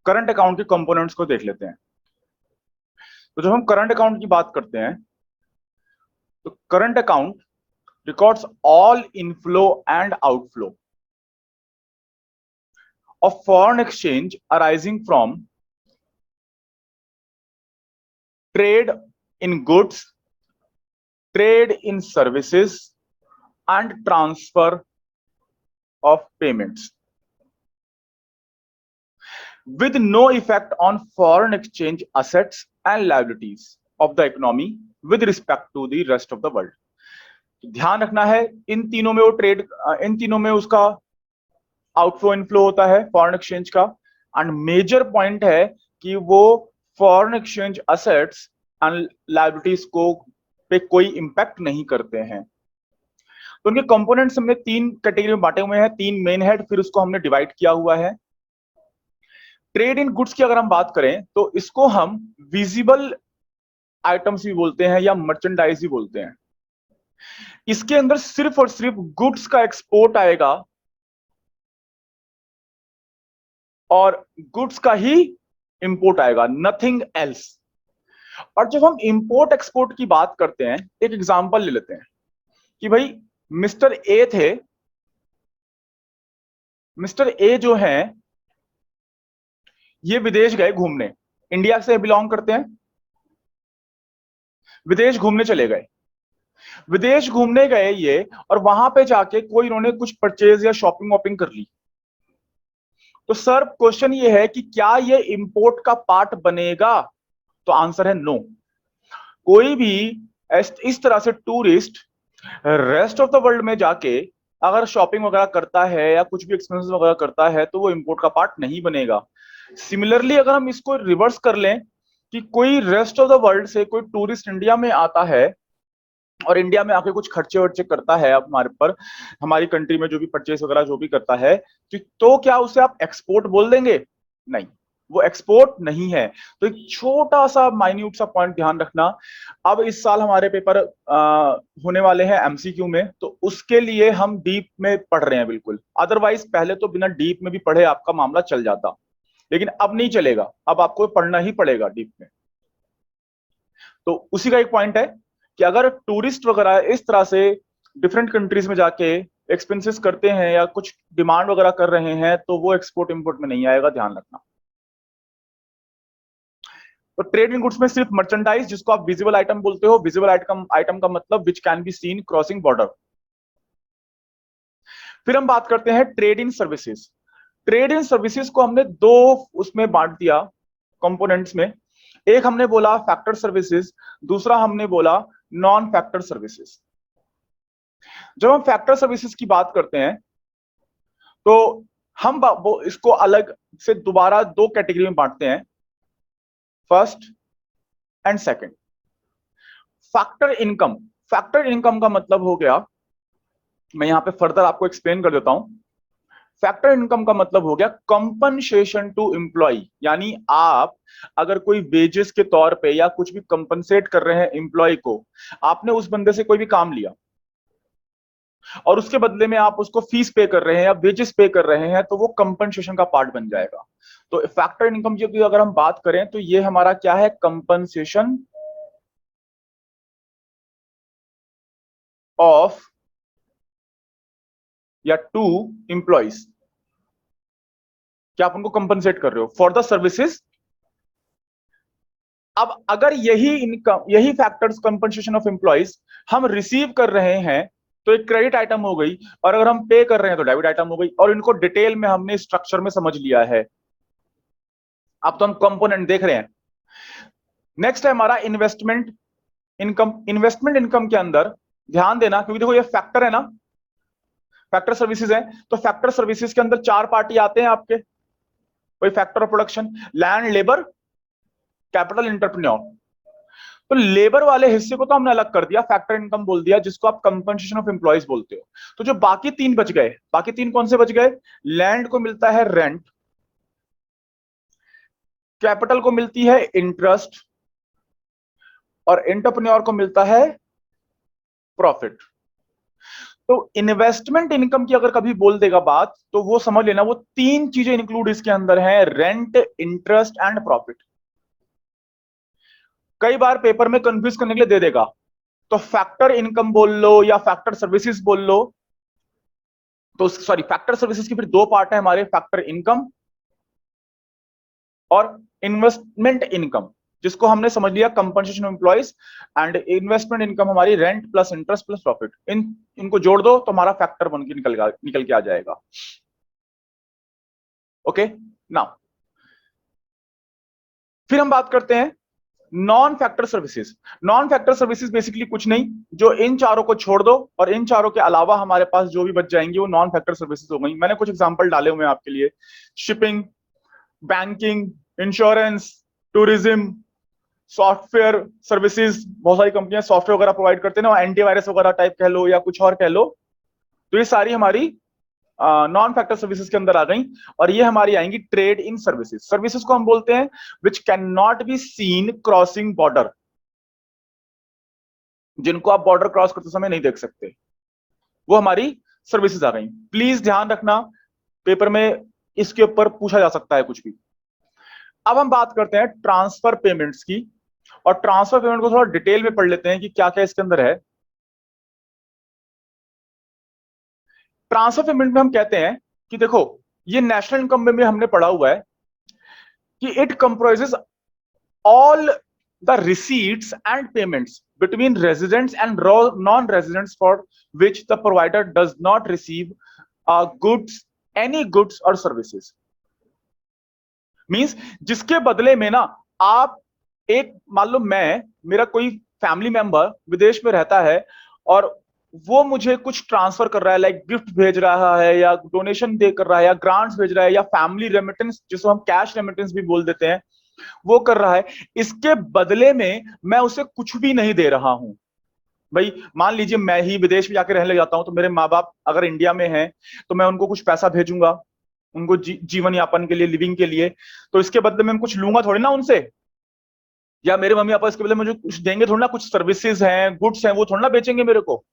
Current account के components को देख लेते हैं। तो जब हम करंट अकाउंट की बात करते हैं तो current account records all inflow and outflow of foreign exchange arising from trade in goods, trade in services, and transfer of payments, with no effect on foreign exchange assets and liabilities of the economy with respect to the rest of the world. ध्यान रखना है इन तीनों में वो trade, इन तीनों में उसका outflow inflow होता है फॉरेन एक्सचेंज का, एंड मेजर पॉइंट है कि वो foreign exchange assets and liabilities को पे कोई इंपैक्ट नहीं करते हैं। तो उनके कंपोनेंट्स हमने तीन कैटेगरी में बांटे हुए हैं, तीन मेन हेड, फिर उसको हमने डिवाइड किया हुआ है। ट्रेड इन गुड्स की अगर हम बात करें तो इसको हम विजिबल आइटम्स भी बोलते हैं या मर्चेंडाइज भी बोलते हैं। इसके अंदर सिर्फ और सिर्फ गुड्स का एक्सपोर्ट आएगा और गुड्स का ही इंपोर्ट आएगा, नथिंग एल्स। और जब हम इंपोर्ट एक्सपोर्ट की बात करते हैं, एक एग्जांपल ले लेते हैं कि भाई मिस्टर ए थे, मिस्टर ए जो हैं ये विदेश गए घूमने, इंडिया से बिलोंग करते हैं, विदेश घूमने चले गए, विदेश घूमने गए ये, और वहां पे जाके कोई इन्होंने कुछ परचेज या शॉपिंग वॉपिंग कर ली। तो सर क्वेश्चन ये है कि क्या ये इंपोर्ट का पार्ट बनेगा? तो आंसर है नो। कोई भी इस तरह से tourist rest of the world में जाके अगर शॉपिंग वगैरह करता है या कुछ भी एक्सपेंसेस वगैरह करता है तो वो इंपोर्ट का पार्ट नहीं बनेगा। सिमिलरली अगर हम इसको रिवर्स कर लें कि कोई रेस्ट ऑफ द वर्ल्ड से कोई टूरिस्ट इंडिया में आता है और इंडिया में आके कुछ खर्चे वर्चे करता है हमारे पर, हमारी कंट्री में जो भी परचेस वगैरह जो भी करता है, तो क्या उसे आप एक्सपोर्ट बोल देंगे? नहीं, वो एक्सपोर्ट नहीं है। तो एक छोटा सा माइन्यूट सा पॉइंट ध्यान रखना। अब इस साल हमारे पेपर होने वाले हैं एमसीक्यू में, तो उसके लिए हम डीप में पढ़ रहे हैं बिल्कुल, अदरवाइज पहले तो बिना डीप में भी पढ़े आपका मामला चल जाता, लेकिन अब नहीं चलेगा, अब आपको पढ़ना ही पड़ेगा डीप में। तो उसी का एक पॉइंट है कि अगर टूरिस्ट वगैरह इस तरह से डिफरेंट कंट्रीज में जाके एक्सपेंसेस करते हैं या कुछ डिमांड वगैरह कर रहे हैं तो वो एक्सपोर्ट इंपोर्ट में नहीं आएगा, ध्यान रखना। तो ट्रेड इन गुड्स में सिर्फ मर्चेंडाइज, जिसको आप विजिबल आइटम बोलते हो, विजिबल आइटम का मतलब which can be seen crossing border. फिर हम बात करते हैं trade in services. Trade in services को हमने दो उसमें बांट दिया कंपोनेंट्स में। एक हमने बोला फैक्टर सर्विसेज, दूसरा हमने बोला नॉन फैक्टर सर्विसेज। जब हम फैक्टर सर्विसेज की बात करते हैं तो हम इसको अलग से दोबारा दो कैटेगरी में बांटते हैं, first and second. Factor income, factor income का मतलब हो गया, मैं यहां पे फर्दर आपको एक्सप्लेन कर देता हूं। फैक्टर इनकम का मतलब हो गया कंपनसेशन टू एम्प्लॉय, यानी आप अगर कोई वेजेस के तौर पे या कुछ भी कंपनसेट कर रहे हैं एम्प्लॉय को, आपने उस बंदे से कोई भी काम लिया और उसके बदले में आप उसको फीस पे कर रहे हैं या वेजेस पे कर रहे हैं, तो वो कंपनसेशन का पार्ट बन जाएगा। तो फैक्टर इनकम की अगर हम बात करें तो ये हमारा क्या है, कंपनसेशन ऑफ या टू एम्प्लॉइज। क्या आप उनको कंपनसेट कर रहे हो फॉर द सर्विसेज। अब अगर यही इनकम, यही फैक्टर्स कंपनसेशन ऑफ एम्प्लॉइज हम रिसीव कर रहे हैं तो एक क्रेडिट आइटम हो गई, और अगर हम पे कर रहे हैं तो डेबिट आइटम हो गई, और इनको डिटेल में हमने स्ट्रक्चर में समझ लिया है। अब तो हम कंपोनेंट देख रहे हैं। नेक्स्ट है हमारा इन्वेस्टमेंट इनकम। इन्वेस्टमेंट इनकम के अंदर ध्यान देना, क्योंकि देखो ये फैक्टर है ना, फैक्टर सर्विसेज है, तो फैक्टर सर्विसेज के अंदर चार पार्टी आते हैं आपके, वही factor of production, land, labour, capital, entrepreneur. तो लेबर वाले हिस्से को तो हमने अलग कर दिया, फैक्टर इनकम बोल दिया, जिसको आप कंपनसेशन ऑफ एम्प्लॉइज बोलते हो। तो जो बाकी तीन बच गए, बाकी तीन कौन से बच गए? लैंड को मिलता है रेंट, कैपिटल को मिलती है इंटरेस्ट, और एंटरप्रेन्योर को मिलता है प्रॉफिट। तो इन्वेस्टमेंट इनकम की अगर कभी बोल देगा बात, तो वो समझ लेना वो तीन चीजें इंक्लूड इसके अंदर हैं, रेंट, इंटरेस्ट एंड प्रॉफिट। कई बार पेपर में कंफ्यूज करने के लिए दे देगा, तो फैक्टर इनकम बोल लो या फैक्टर सर्विसेज बोल लो। तो सॉरी, फैक्टर सर्विसेज की फिर दो पार्ट है हमारे, फैक्टर इनकम और इन्वेस्टमेंट इनकम, जिसको हमने समझ लिया compensation employees. And investment income हमारी rent plus interest plus profit, इनको जोड़ दो तो हमारा फैक्टर बन के निकल के आ जाएगा। ओके ना, फिर हम बात करते हैं non factor services. Non factor services basically कुछ नहीं, जो इन चारों को छोड़ दो और इन चारों के अलावा हमारे पास जो भी बच जाएंगे वो नॉन फैक्टर सर्विसेज हो गई। मैंने कुछ एग्जांपल डाले हुए हैं आपके लिए, shipping, banking, insurance, tourism, software services. बहुत सारी कंपनियां सॉफ्टवेयर वगैरह प्रोवाइड करते हैं ना, एंटीवायरस वगैरह टाइप कह लो या कुछ और कह लो। तो ये सारी हमारी नॉन फैक्टर सर्विसेज के अंदर आ गई। और ये हमारी आएंगी ट्रेड इन सर्विसेज। सर्विसेज को हम बोलते हैं which can not be seen crossing border, जिनको आप बॉर्डर क्रॉस करते समय नहीं देख सकते, वो हमारी सर्विसेज आ गई। प्लीज ध्यान रखना, पेपर में इसके ऊपर पूछा जा सकता है कुछ भी। अब हम बात करते हैं ट्रांसफर पेमेंट्स की, और ट्रांसफर पेमेंट को थोड़ा डिटेल में पढ़ लेते हैं कि क्या क्या इसके अंदर है। ट्रांसफर पेमेंट में हम कहते हैं कि देखो, ये नेशनल इनकम में हमने पढ़ा हुआ है कि it comprises all the receipts and payments between residents and non-residents for which the provider does not receive goods, any goods or services. Means जिसके बदले में ना आप, एक मान लो मेरा कोई फैमिली मेंबर विदेश में रहता है और वो मुझे कुछ ट्रांसफर कर रहा है, लाइक गिफ्ट भेज रहा है या डोनेशन दे कर रहा है या ग्रांट्स भेज रहा है या फैमिली रेमिटेंस, जिसको हम कैश रेमिटेंस भी बोल देते हैं, वो कर रहा है। इसके बदले में मैं उसे कुछ भी नहीं दे रहा हूं। भाई मान लीजिए मैं ही विदेश में जाकर रहने लग जाता हूं, तो मेरे माँ बाप अगर इंडिया में हैं तो मैं उनको कुछ पैसा भेजूंगा, उनको जीवन यापन के लिए, लिविंग के लिए। तो इसके बदले में कुछ लूंगा थोड़ी ना उनसे, या मेरे मम्मी पापा इसके बदले मुझे कुछ देंगे थोड़ी ना, कुछ सर्विसेज हैं, गुड्स हैं, वो थोड़ी ना बेचेंगे मेरे को।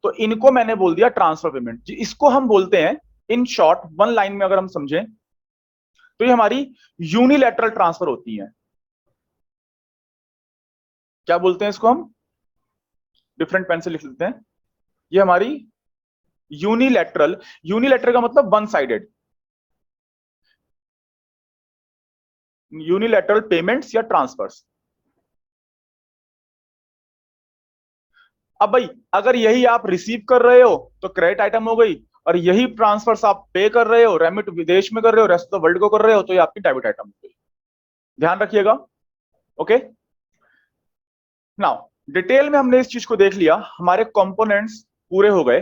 तो इनको मैंने बोल दिया ट्रांसफर पेमेंट। इसको हम बोलते हैं, इन शॉर्ट वन लाइन में अगर हम समझें, तो ये हमारी यूनिलैटरल ट्रांसफर होती है। क्या बोलते हैं इसको हम, डिफरेंट पेन से लिख लेते हैं, ये हमारी यूनिलैटरल, यूनिलैटरल का मतलब वन साइडेड, यूनिलैटरल पेमेंट्स या ट्रांसफर्स। अब भाई अगर यही आप रिसीव कर रहे हो तो क्रेडिट आइटम हो गई, और यही ट्रांसफर्स आप पे कर रहे हो, रेमिट विदेश में कर रहे हो, रेस्ट ऑफ द वर्ल्ड को कर रहे हो, तो ये आपकी डेबिट आइटम हो गई। ध्यान रखिएगा। ओके, नाउ डिटेल में हमने इस चीज को देख लिया, हमारे कंपोनेंट्स पूरे हो गए।